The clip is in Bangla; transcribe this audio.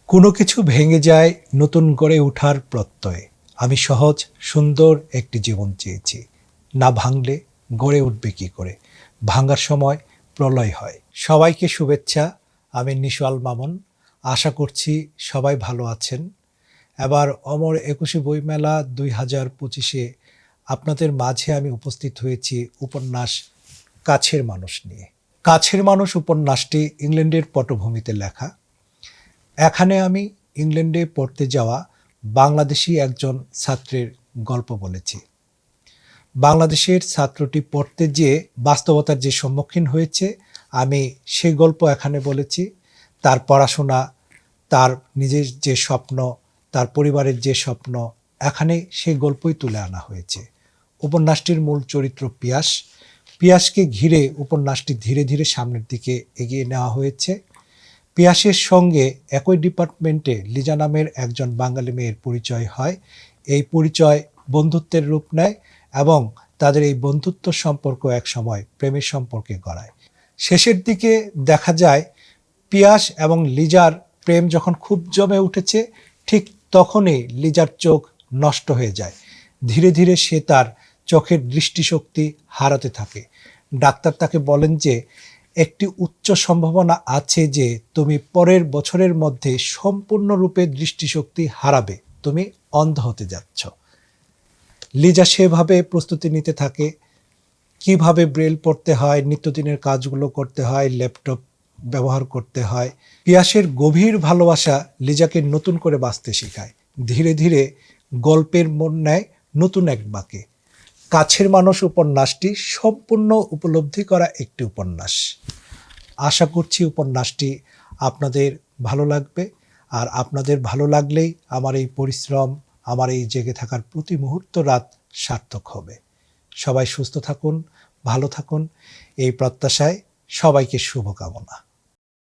কোনো কিছু ভেঙে যায় নতুন গড়ে ওঠার প্রত্যয়ে। আমি সহজ সুন্দর একটি জীবন চেয়েছি। না ভাঙলে গড়ে উঠবে কী করে? ভাঙার সময় প্রলয় হয়। সবাইকে শুভেচ্ছা। আমি নিশাল মামুন। আশা করছি সবাই ভালো আছেন। এবার অমর একুশে বইমেলা 2025-এ আপনাদের মাঝে আমি উপস্থিত হয়েছি উপন্যাস কাছের মানুষ নিয়ে। কাছের মানুষ উপন্যাসটি ইংল্যান্ডের পটভূমিতে লেখা। এখানে আমি ইংল্যান্ডে পড়তে যাওয়া বাংলাদেশি একজন ছাত্রের গল্প বলেছি। বাংলাদেশের ছাত্রটি পড়তে যেয়ে বাস্তবতার যে সম্মুখীন হয়েছে, আমি সেই গল্প এখানে বলেছি। তার পড়াশোনা, তার নিজের যে স্বপ্ন, তার পরিবারের যে স্বপ্ন, এখানে সেই গল্পই তুলে আনা হয়েছে। উপন্যাসটির মূল চরিত্র পিয়াস। পিয়াসকে ঘিরে উপন্যাসটি ধীরে ধীরে সামনের দিকে এগিয়ে নেওয়া হয়েছে। পিয়াসের সঙ্গে একই ডিপার্টমেন্টে লিজা নামের একজন বাঙালি মেয়ের পরিচয় হয়। এই পরিচয় বন্ধুত্বের রূপ নেয় এবং তাদের এই বন্ধুত্ব সম্পর্ক একসময় প্রেমের সম্পর্কে গড়ায়। শেষের দিকে দেখা যায় পিয়াস এবং লিজার প্রেম যখন খুব জমে উঠেছে, ঠিক তখনই লিজার চোখ নষ্ট হয়ে যায়। ধীরে ধীরে সে তার চোখের দৃষ্টিশক্তি হারাতে থাকে। ডাক্তার তাকে বলেন যে একটি উচ্চ সম্ভাবনা আছে যে তুমি পরের বছরের মধ্যে সম্পূর্ণরূপে দৃষ্টিশক্তি হারাবে, তুমি অন্ধ হতে যাচ্ছ। লিজা সেভাবে প্রস্তুতি নিতে থাকে, কিভাবে ব্রেল পড়তে হয়, নিত্যদিনের কাজগুলো করতে হয়, ল্যাপটপ ব্যবহার করতে হয়। পিয়াসের গভীর ভালোবাসা লিজাকে নতুন করে বাঁচতে শেখায়। ধীরে ধীরে গল্পের মন নেয় নতুন এক বাঁকে। কাছের মানুষ উপন্যাসটি সম্পূর্ণ উপলব্ধি করা একটি উপন্যাস। আশা করছি উপন্যাসটি আপনাদের ভালো লাগবে। আর আপনাদের ভালো লাগলেই আমার এই পরিশ্রম, আমার এই জেগে থাকার প্রতি মুহূর্ত রাত সার্থক হবে। সবাই সুস্থ থাকুন, ভালো থাকুন, এই প্রত্যাশায় সবাইকে শুভকামনা।